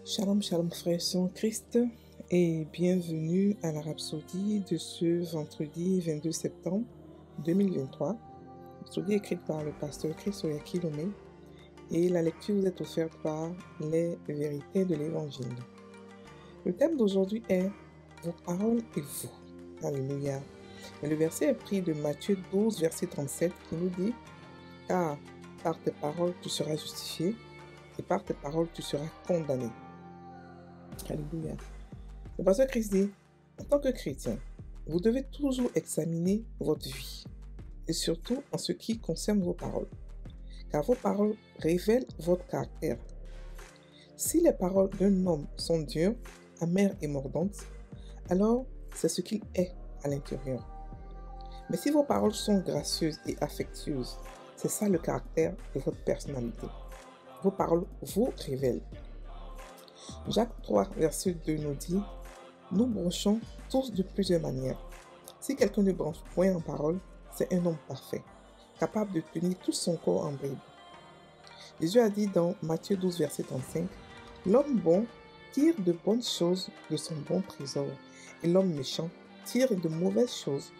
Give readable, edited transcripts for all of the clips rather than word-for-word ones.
Shalom, shalom frères en Christ et bienvenue à la Rhapsodie de ce vendredi 22 septembre 2023. Rhapsodie écrite par le pasteur Chris Oyakilome et la lecture vous est offerte par les vérités de l'Évangile. Le thème d'aujourd'hui est « Vos paroles et vous ». Alléluia. Et le verset est pris de Matthieu 12, verset 37 qui nous dit « Car par tes paroles tu seras justifié et par tes paroles tu seras condamné ». Alléluia. Le pasteur Christ dit, en tant que chrétien, vous devez toujours examiner votre vie, et surtout en ce qui concerne vos paroles, car vos paroles révèlent votre caractère. Si les paroles d'un homme sont dures, amères et mordantes, alors c'est ce qu'il est à l'intérieur. Mais si vos paroles sont gracieuses et affectueuses, c'est ça le caractère de votre personnalité. Vos paroles vous révèlent. Jacques 3, verset 2 nous dit « Nous bronchons tous de plusieurs manières. Si quelqu'un ne bronche point en parole, c'est un homme parfait, capable de tenir tout son corps en bride. » Jésus a dit dans Matthieu 12, verset 35 « L'homme bon tire de bonnes choses de son bon trésor, et l'homme méchant tire de mauvaises choses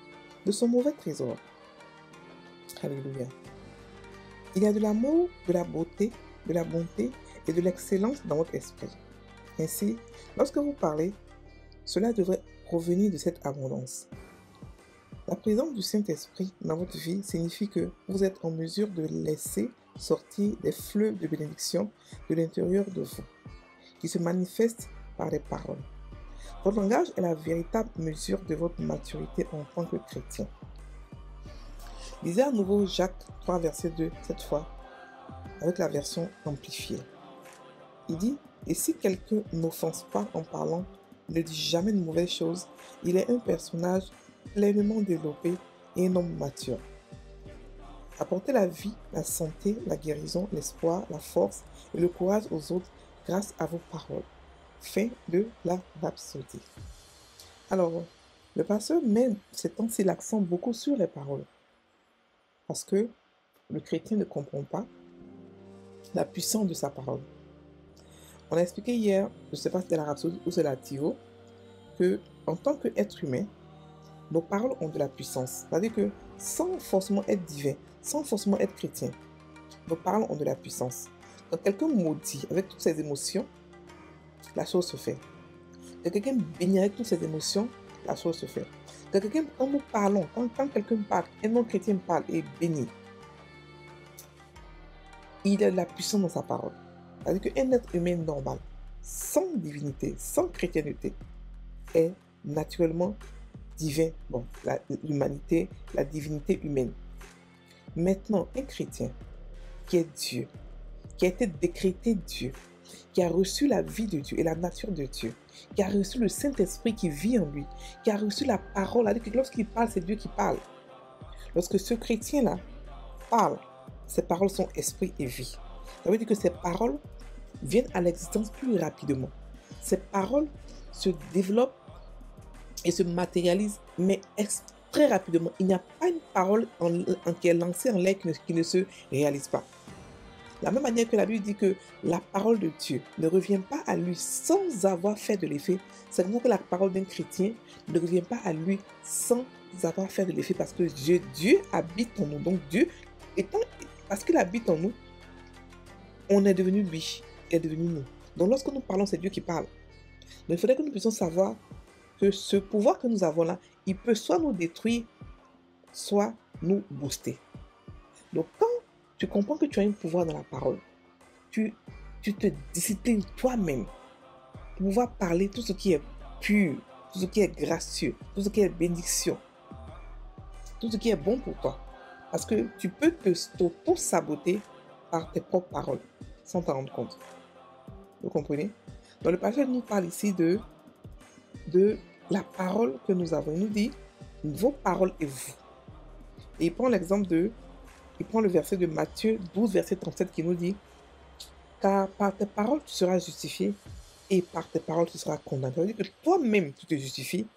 de son mauvais trésor. » Alléluia. Il y a de l'amour, de la beauté, de la bonté et de l'excellence dans votre esprit. Ainsi, lorsque vous parlez, cela devrait provenir de cette abondance. La présence du Saint-Esprit dans votre vie signifie que vous êtes en mesure de laisser sortir des fleuves de bénédiction de l'intérieur de vous, qui se manifestent par les paroles. Votre langage est la véritable mesure de votre maturité en tant que chrétien. Lisez à nouveau Jacques 3, verset 2, cette fois, avec la version amplifiée. Il dit, et si quelqu'un n'offense pas en parlant, ne dit jamais de mauvaises choses, il est un personnage pleinement développé et un homme mature. Apportez la vie, la santé, la guérison, l'espoir, la force et le courage aux autres grâce à vos paroles. Fin de la Rhapsodie. Alors, le pasteur met ces temps-ci l'accent beaucoup sur les paroles. Parce que le chrétien ne comprend pas la puissance de sa parole. On a expliqué hier, je ne sais pas si c'était la Rhapsodie ou c'est la Tivo, que en tant qu'être humain, nos paroles ont de la puissance. C'est-à-dire que sans forcément être divin, sans forcément être chrétien, nos paroles ont de la puissance. Quand quelqu'un maudit avec toutes ses émotions, la chose se fait. Quand quelqu'un bénit avec toutes ses émotions, la chose se fait. Quand nous parlons, quand quelqu'un parle, un non-chrétien parle et bénit, il a de la puissance dans sa parole. C'est-à-dire qu'un être humain normal, sans divinité, sans chrétienté, est naturellement divin. Bon, l'humanité, la divinité humaine. Maintenant, un chrétien qui est Dieu, qui a été décrété Dieu, qui a reçu la vie de Dieu et la nature de Dieu, qui a reçu le Saint-Esprit qui vit en lui, qui a reçu la parole, c'est-à-dire que lorsqu'il parle, c'est Dieu qui parle. Lorsque ce chrétien-là parle, ses paroles sont esprit et vie. Ça veut dire que ces paroles viennent à l'existence plus rapidement. Ces paroles se développent et se matérialisent, mais très rapidement. Il n'y a pas une parole qui est lancée en l'air qui ne se réalise pas. De la même manière que la Bible dit que la parole de Dieu ne revient pas à lui sans avoir fait de l'effet, c'est comme ça que la parole d'un chrétien ne revient pas à lui sans avoir fait de l'effet, parce que Dieu habite en nous. Donc Dieu, parce qu'il habite en nous, on est devenu lui, il est devenu nous. Donc lorsque nous parlons, c'est Dieu qui parle. Donc il faudrait que nous puissions savoir que ce pouvoir que nous avons là, il peut soit nous détruire, soit nous booster. Donc quand tu comprends que tu as un pouvoir dans la parole, tu te disciplines toi-même pour pouvoir parler tout ce qui est pur, tout ce qui est gracieux, tout ce qui est bénédiction, tout ce qui est bon pour toi. Parce que tu peux t'auto-saboter par tes propres paroles, sans t'en rendre compte. Vous comprenez? Donc le pasteur nous parle ici de la parole que nous avons. Il nous dit, vos paroles et vous. Et il prend le verset de Matthieu 12, verset 37 qui nous dit, car par tes paroles tu seras justifié et par tes paroles tu seras condamné. Ça veut dire que toi-même tu te justifies,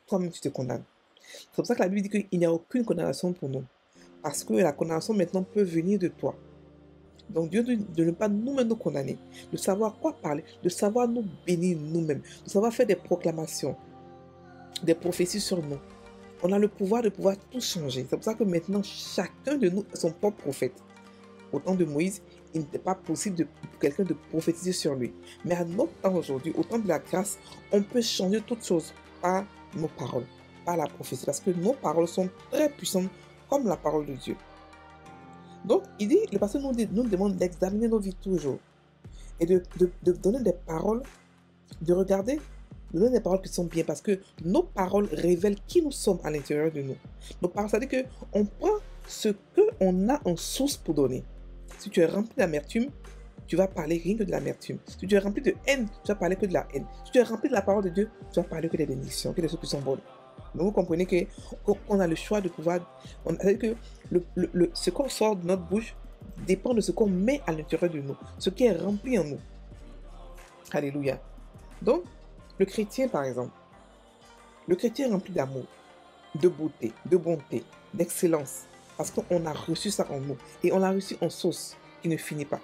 toi-même tu te condamnes. C'est pour ça que la Bible dit qu'il n'y a aucune condamnation pour nous. Parce que la condamnation maintenant peut venir de toi. Donc Dieu dit de ne pas nous-mêmes nous condamner, de savoir quoi parler, de savoir nous bénir nous-mêmes, de savoir faire des proclamations, des prophéties sur nous. On a le pouvoir de pouvoir tout changer. C'est pour ça que maintenant, chacun de nous est son propre prophète. Au temps de Moïse, il n'était pas possible pour quelqu'un de prophétiser sur lui. Mais à notre temps aujourd'hui, au temps de la grâce, on peut changer toutes choses par nos paroles, par la prophétie. Parce que nos paroles sont très puissantes comme la parole de Dieu. Donc, il dit, le pasteur nous demande d'examiner nos vies toujours et de donner des paroles, de regarder, de donner des paroles qui sont bien parce que nos paroles révèlent qui nous sommes à l'intérieur de nous. Nos paroles, ça veut dire qu'on prend ce qu'on a en source pour donner. Si tu es rempli d'amertume, tu vas parler rien que de l'amertume. Si tu es rempli de haine, tu vas parler que de la haine. Si tu es rempli de la parole de Dieu, tu vas parler que des bénédictions, que des choses qui sont bonnes. Donc vous comprenez qu'on a le choix de pouvoir... C'est-à-dire que ce qu'on sort de notre bouche dépend de ce qu'on met à l'intérieur de nous, ce qui est rempli en nous. Alléluia. Donc, le chrétien, par exemple, le chrétien est rempli d'amour, de beauté, de bonté, d'excellence, parce qu'on a reçu ça en nous, et on l'a reçu en source qui ne finit pas.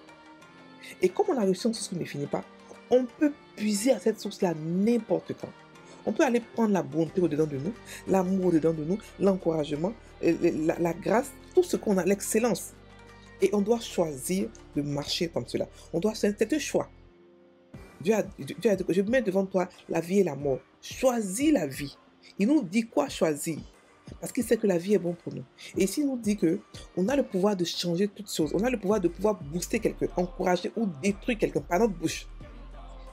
Et comme on a reçu en source qui ne finit pas, on peut puiser à cette source-là n'importe quand. On peut aller prendre la bonté au-dedans de nous, l'amour au-dedans de nous, l'encouragement, la grâce, tout ce qu'on a, l'excellence. Et on doit choisir de marcher comme cela. C'est un choix. Dieu a dit, je mets devant toi la vie et la mort. Choisis la vie. Il nous dit quoi choisir? Parce qu'il sait que la vie est bonne pour nous. Et ici, il nous dit qu'on a le pouvoir de changer toutes choses. On a le pouvoir de pouvoir booster quelqu'un, encourager ou détruire quelqu'un par notre bouche.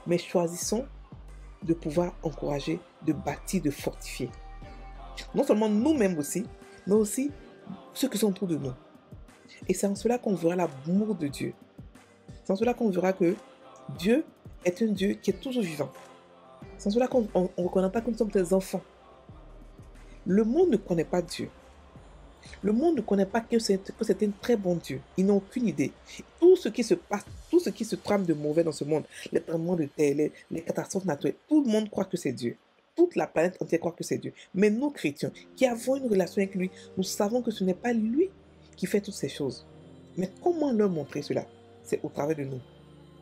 Mais choisissons de pouvoir encourager, de bâtir, de fortifier. Non seulement nous-mêmes aussi, mais aussi ceux qui sont autour de nous. Et c'est en cela qu'on verra l'amour de Dieu. C'est en cela qu'on verra que Dieu est un Dieu qui est toujours vivant. C'est en cela qu'on ne reconnaît pas que nous sommes des enfants. Le monde ne connaît pas Dieu. Le monde ne connaît pas que c'est un très bon Dieu. Ils n'ont aucune idée. Tout ce qui se passe, tout ce qui se trame de mauvais dans ce monde, les tremblements de terre, les catastrophes naturelles, tout le monde croit que c'est Dieu. Toute la planète entière croit que c'est Dieu. Mais nous, chrétiens, qui avons une relation avec lui, nous savons que ce n'est pas lui qui fait toutes ces choses. Mais comment leur montrer cela? C'est au travers de nous,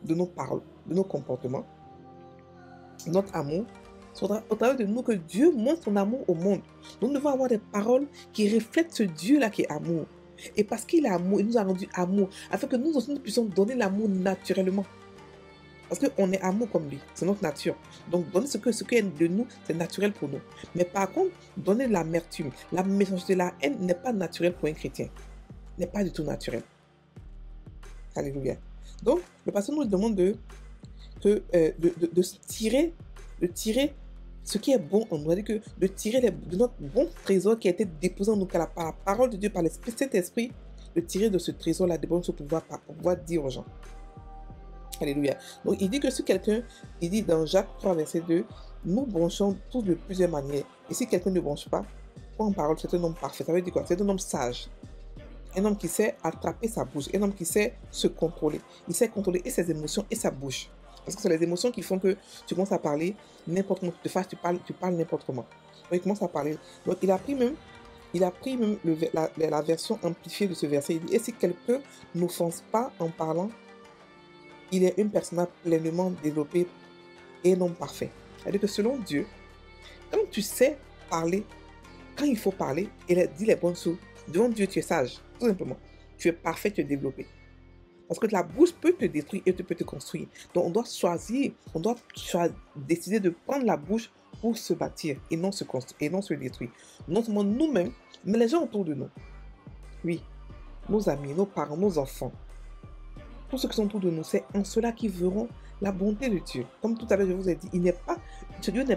de nos paroles, de nos comportements, notre amour. C'est au travers de nous que Dieu montre son amour au monde. Nous devons avoir des paroles qui reflètent ce Dieu-là qui est amour. Et parce qu'il est amour, il nous a rendu amour, afin que nous aussi nous puissions donner l'amour naturellement. Parce qu'on est amour comme lui, c'est notre nature. Donc donner ce qui est de nous, c'est naturel pour nous. Mais par contre, donner l'amertume, la méchanceté, la haine n'est pas naturel pour un chrétien. N'est pas du tout naturel. Alléluia. Donc, le pasteur nous demande de tirer ce qui est bon en nous, c'est-à-dire de tirer de notre bon trésor qui a été déposé en nous par la parole de Dieu, par l'Esprit, cet esprit, de tirer de ce trésor-là des bonnes choses pour pouvoir dire aux gens. Alléluia. Donc il dit que si quelqu'un, il dit dans Jacques 3, verset 2, nous bronchons tous de plusieurs manières. Et si quelqu'un ne bronche pas, en parole, c'est un homme parfait. Ça veut dire quoi? C'est un homme sage. Un homme qui sait attraper sa bouche. Un homme qui sait se contrôler. Il sait contrôler et ses émotions et sa bouche. Parce que c'est les émotions qui font que tu commences à parler n'importe comment. Tu parles n'importe comment. Donc il commence à parler. Donc il a pris même la version amplifiée de ce verset. Il dit, et si quelqu'un n'offense pas en parlant, il est une personne pleinement développée et un homme parfait. C'est-à-dire que selon Dieu, quand tu sais parler, quand il faut parler, et dire les bonnes choses, devant Dieu, tu es sage, tout simplement. Tu es parfait, tu es développé. Parce que la bouche peut te détruire et peut te construire. Donc on doit choisir, décider de prendre la bouche pour se bâtir et non se construire, et non se détruire. Non seulement nous-mêmes, mais les gens autour de nous. Oui, nos amis, nos parents, nos enfants. Tous ceux qui sont autour de nous, c'est en cela qu'ils verront la bonté de Dieu. Comme tout à l'heure, je vous ai dit, ce Dieu n'est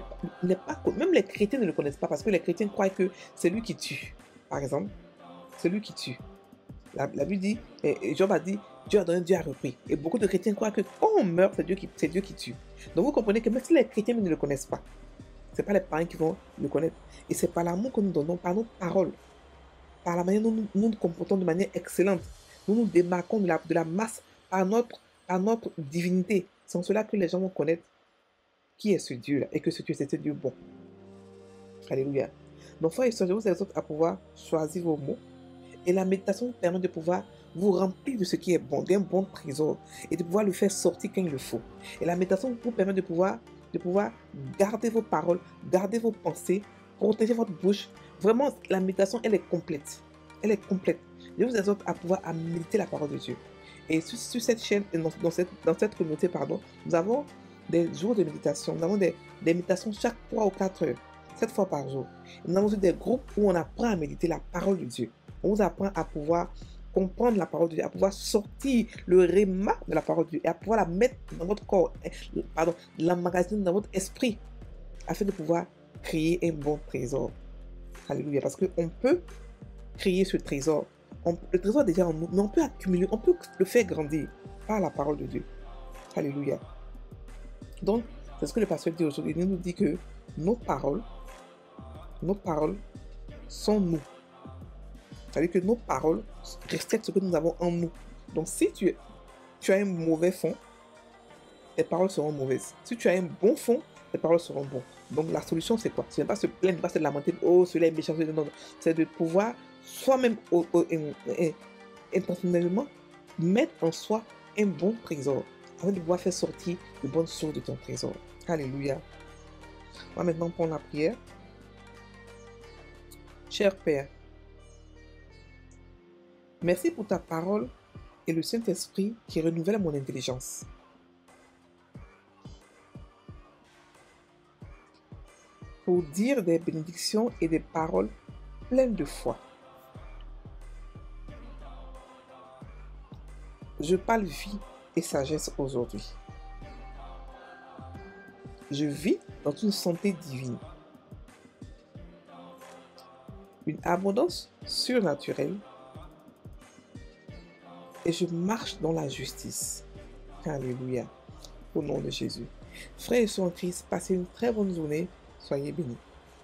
pas, même les chrétiens ne le connaissent pas parce que les chrétiens croient que c'est lui qui tue. Par exemple, c'est lui qui tue. La Bible dit, et Job a dit, Dieu a donné, Dieu a repris. Et beaucoup de chrétiens croient que quand on meurt, c'est Dieu qui tue. Donc vous comprenez que même si les chrétiens ne le connaissent pas, ce n'est pas les parents qui vont le connaître. Et c'est par l'amour que nous donnons, par nos paroles, par la manière dont nous nous comportons de manière excellente. Nous nous démarquons de la masse par notre divinité. C'est en cela que les gens vont connaître qui est ce Dieu-là et que ce Dieu, c'est un Dieu bon. Alléluia. Donc, frères et sœurs, je vous exhorte à pouvoir choisir vos mots Et la méditation permet de pouvoir vous remplir de ce qui est bon, d'un bon trésor, et de pouvoir le faire sortir quand il le faut. Et la méditation vous permet de pouvoir garder vos paroles, garder vos pensées, protéger votre bouche. Vraiment, la méditation, elle est complète. Elle est complète. Je vous exhorte à pouvoir méditer la parole de Dieu. Et sur cette chaîne, dans cette communauté, pardon, nous avons des jours de méditation. Nous avons des méditations chaque 3 ou 4 heures, 7 fois par jour. Nous avons aussi des groupes où on apprend à méditer la parole de Dieu. On vous apprend à pouvoir comprendre la parole de Dieu, à pouvoir sortir le réma de la parole de Dieu et à pouvoir la mettre dans votre corps, l'emmagasiner dans votre esprit, afin de pouvoir créer un bon trésor. Alléluia. Parce qu'on peut créer ce trésor. Le trésor est déjà en nous, mais on peut accumuler, on peut le faire grandir par la parole de Dieu. Alléluia. Donc, c'est ce que le pasteur dit aujourd'hui. Il nous dit que nos paroles sont nous. C'est-à-dire que nos paroles reflètent ce que nous avons en nous. Donc, si tu as un mauvais fond, tes paroles seront mauvaises. Si tu as un bon fond, tes paroles seront bonnes. Donc, la solution, c'est quoi? Ce n'est pas se plaindre, pas se lamenter. Oh, celui-là est méchant. Non. C'est de pouvoir soi-même, intentionnellement, mettre en soi un bon trésor, afin de pouvoir faire sortir de bonnes sources de ton trésor. Alléluia. On va maintenant prendre la prière. Cher Père, merci pour ta parole et le Saint-Esprit qui renouvelle mon intelligence. Pour dire des bénédictions et des paroles pleines de foi. Je parle vie et sagesse aujourd'hui. Je vis dans une santé divine, une abondance surnaturelle, et je marche dans la justice. Alléluia. Au nom de Jésus. Frères et sœurs en Christ, passez une très bonne journée. Soyez bénis.